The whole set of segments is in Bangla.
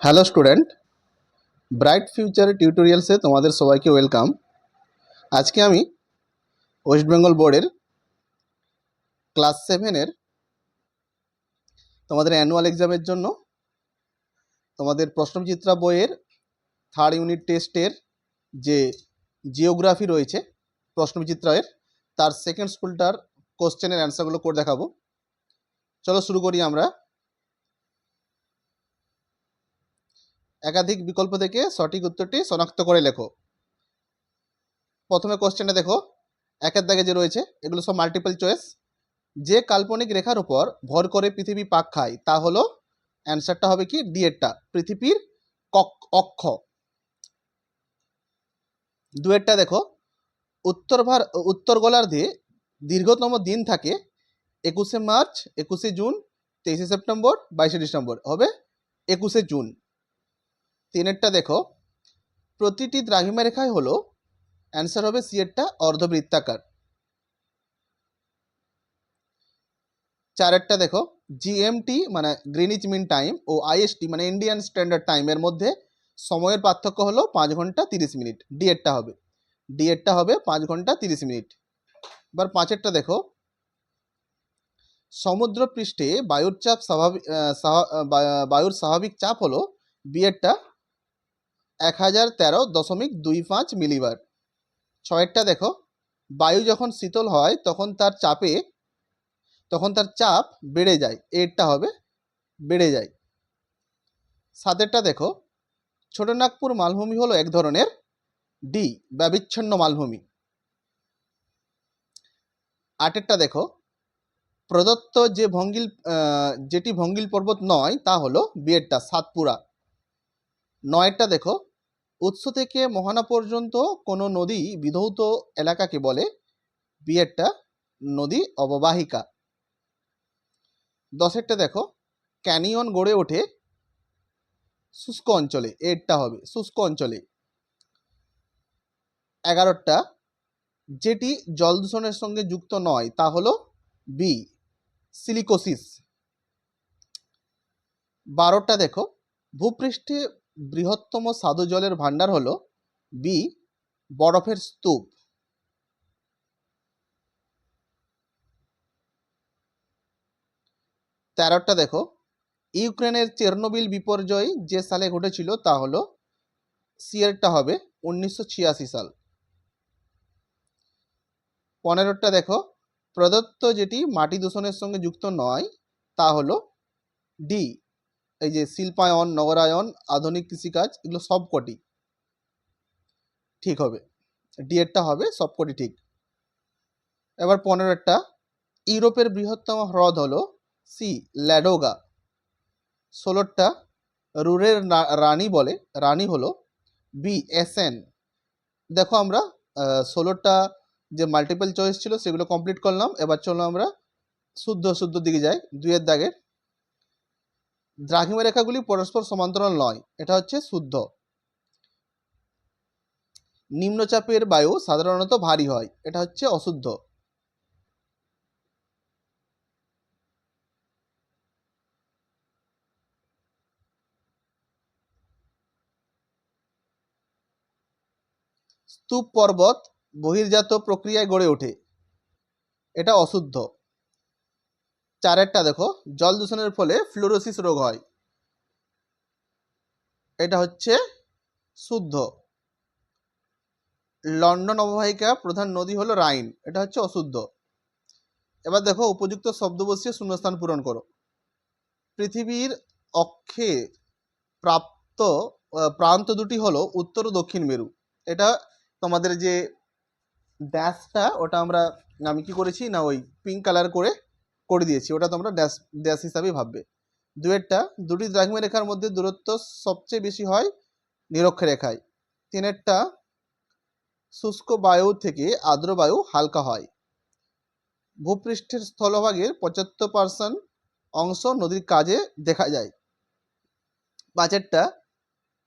হ্যালো স্টুডেন্ট, ব্রাইট ফিউচার টিউটোরিয়ালসে তোমাদের সবাইকে ওয়েলকাম। আজকে আমি ওয়েস্ট বেঙ্গল বোর্ডের ক্লাস 7-এর তোমাদের অ্যানুয়াল এক্সামের জন্য তোমাদের প্রশ্নবিচিত্রা বইয়ের 3rd ইউনিট টেস্টের যে জিওগ্রাফি রয়েছে প্রশ্নবিচিত্রায়ের, তার সেকেন্ড স্কুলটার কোশ্চেনের অ্যান্সারগুলো করে দেখাবো। চলো শুরু করি আমরা। একাধিক বিকল্প থেকে সঠিক উত্তরটি শনাক্ত করে লেখো। প্রথমে কোশ্চেনটা দেখো, একের দাগে যে রয়েছে এগুলো সব মাল্টিপল চয়েস। যে কাল্পনিক রেখার উপর ভর করে পৃথিবী পাক খায় তা হলো, অ্যান্সারটা হবে কি ডি এরটা, পৃথিবীর অক্ষ। দুয়েরটা দেখো, উত্তর গোলার্ধে দীর্ঘতম দিন থাকে 21শে মার্চ, 21শে জুন, 23শে সেপ্টেম্বর, 22শে ডিসেম্বর, হবে 21শে জুন। তিনেরটা দেখো, প্রতিটি দ্রাঘিমা রেখায় হলো, অ্যান্সার হবে সি এরটা, অর্ধবৃত্তাকার। চারেরটা দেখো, জিএমটি মানে গ্রিনিচ মিন টাইম ও আইএসটি মানে ইন্ডিয়ান স্ট্যান্ডার্ড টাইমের মধ্যে সময়ের পার্থক্য হলো 5 ঘন্টা 30 মিনিট। ডি এরটা হবে 5 ঘন্টা 30 মিনিট। এবার পাঁচেরটা দেখো, সমুদ্র পৃষ্ঠে বায়ুর চাপ বায়ুর স্বাভাবিক চাপ হলো, বি এরটা 1013.25 মিলিবার। ছয়েরটা দেখো, বায়ু যখন শীতল হয় তখন তার চাপ বেড়ে যায়, এরটা হবে বেড়ে যায়। সাতেরটা দেখো, ছোটনাগপুর মালভূমি হলো এক ধরনের, ডি ব্যবিচ্ছন্ন মালভূমি। আটেরটা দেখো, প্রদত্ত যেটি ভঙ্গিল পর্বত নয় তা হলো, বি এরটা সাতপুরা। নয়েরটা দেখো, উৎস থেকে মোহনা পর্যন্ত কোনো নদী বিধৌত এলাকাকে বলে, বি এরটা নদী অববাহিকা। দশেরটা দেখো, ক্যানিয়ন গড়ে ওঠে শুষ্ক অঞ্চলে, এরটা হবে শুষ্ক অঞ্চলে। 11টা, যেটি জল দূষণের সঙ্গে যুক্ত নয় তা হলো, বি সিলিকোসিস। 12টা দেখো, ভূপৃষ্ঠে বৃহত্তম স্বাদু জলের ভান্ডার হলো, বি বরফের স্তূপ। 13টা দেখো, ইউক্রেনের চেরনোবিল বিপর্যয় যে সালে ঘটেছিল তা হলো, সি এরটা হবে 1986 সাল। 15টা দেখো, প্রদত্ত যেটি মাটি দূষণের সঙ্গে যুক্ত নয় তা হলো, ডি এই যে শিল্পায়ন, নগরায়ন, আধুনিক কৃষিকাজ, এগুলো সবকটি ঠিক হবে, ডি এরটা হবে সবকটি ঠিক। এবার 15টা, ইউরোপের বৃহত্তম হ্রদ হলো, সি ল্যাডোগা। 16টা, রুরের রানী হলো, বি এসেন। দেখো আমরা 16টা যে মাল্টিপল চয়েস ছিল সেগুলো কমপ্লিট করলাম। এবার চলো আমরা শুদ্ধ দিকে যাই। 2-এর দাগের, দ্রাঘিমা রেখাগুলি পরস্পর সমান্তরাল নয়, এটা হচ্ছে শুদ্ধ। নিম্নচাপের বায়ু সাধারণত ভারী হয়, এটা হচ্ছে অশুদ্ধ। স্তূপ পর্বত বহির্জাত প্রক্রিয়ায় গড়ে ওঠে, এটা অশুদ্ধ। 4-এরটা দেখো, জল দূষণের ফলে ফ্লোরোসিস রোগ হয়, এটা হচ্ছে শুদ্ধ। লন্ডন অববাহিকা প্রধান নদী হলো রাইন, এটা হচ্ছে অশুদ্ধ। এবার দেখো, উপযুক্ত শব্দ বসিয়ে শূন্যস্থান পূরণ করো। পৃথিবীর অক্ষে প্রান্ত দুটি হলো উত্তর ও দক্ষিণ মেরু। এটা তোমাদের যে ড্যাশটা, ওটা আমি কি করেছি না, ওই পিঙ্ক কালার করে দিয়েছি, ওটা তোমরা ড্যাশ হিসাবেই ভাববে। 2-এরটা, দুটি দ্রাঘিমা রেখার মধ্যে দূরত্ব সবচেয়ে বেশি হয় নিরক্ষরেখায়। 3-এরটা, শুষ্ক বায়ু থেকে আর্দ্র বায়ু হালকা হয়। ভূপৃষ্ঠের স্থলভাগের 75% অংশ নদীর কাজে দেখা যায়। 5-এরটা,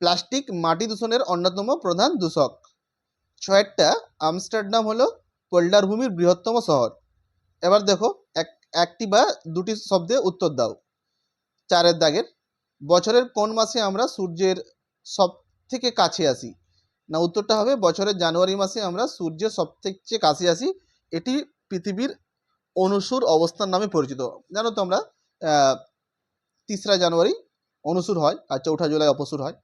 প্লাস্টিক মাটি দূষণের অন্যতম প্রধান দূষক। 6-এরটা, আমস্টারডাম হলো পোল্ডার ভূমির বৃহত্তম শহর। এবার দেখো, একটি বা দুটি শব্দে উত্তর দাও। 4-এর দাগের, বছরের কোন মাসে আমরা সূর্যের সব থেকে কাছে আসি? না, উত্তরটা হবে বছরের জানুয়ারি মাসে আমরা সূর্যের সব থেকে কাছে আসি। এটি পৃথিবীর অনুসুর অবস্থান নামে পরিচিত। জানো তো আমরা 3রা জানুয়ারি অনুসুর হয় আর 4ঠা জুলাই অপসুর হয়।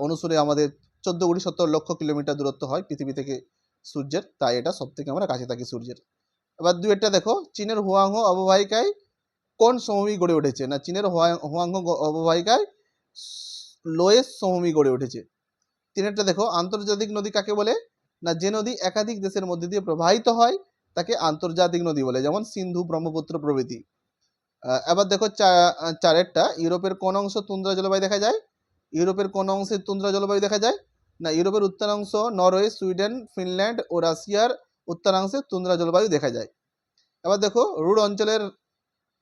অনুসুরে আমাদের 14,70 লক্ষ কিলোমিটার দূরত্ব হয় পৃথিবী থেকে সূর্যের, তাই এটা সব থেকে আমরা কাছে থাকি সূর্যের। এবার দুয়েরটা দেখো, চীনের হুয়াংহো অববাহিকায় কোন সমভূমি গড়ে উঠেছে? না, চীনের হুয়াংহো অববাহিকায় লোয়েস সমভূমি গড়ে উঠেছে। তিনেরটা দেখো, আন্তর্জাতিক নদী কাকে বলে? না, যে নদী একাধিক দেশের মধ্যে দিয়ে প্রবাহিত হয় তাকে আন্তর্জাতিক নদী বলে, যেমন সিন্ধু, ব্রহ্মপুত্র প্রভৃতি। এবার দেখো চারেরটা, ইউরোপের কোন অংশ তুন্দ্রা জলবায়ু দেখা যায়? ইউরোপের কোন অংশে তুন্দ্রা জলবায়ু দেখা যায়? না, ইউরোপের উত্তরাংশ, নরওয়ে, সুইডেন, ফিনল্যান্ড ও রাশিয়ার উত্তরাংশে তুন্দ্রা জলবায়ু দেখা যায়। এবার দেখো, রুড় অঞ্চলের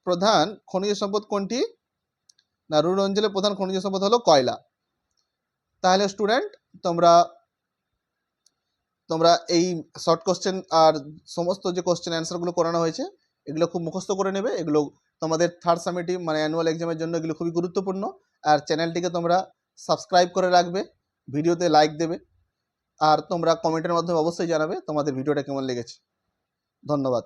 প্রধান খনিজ সম্পদ কোনটি? না, রুড় অঞ্চলের প্রধান খনিজ সম্পদ হলো কয়লা। তাহলে স্টুডেন্ট, তোমরা তোমরা এই শর্ট কোশ্চেন আর সমস্ত যে কোশ্চেন অ্যান্সারগুলো করানো হয়েছে এগুলো খুব মুখস্থ করে নেবে। এগুলো তোমাদের থার্ড সামেটিভ মানে অ্যানুয়াল এক্সামের জন্য এগুলো খুবই গুরুত্বপূর্ণ। আর চ্যানেলটিকে তোমরা সাবস্ক্রাইব করে রাখবে, ভিডিওতে লাইক দেবে, আর তোমরা কমেন্টের মাধ্যমে অবশ্যই জানাবে তোমাদের ভিডিওটা কেমন লেগেছে। ধন্যবাদ।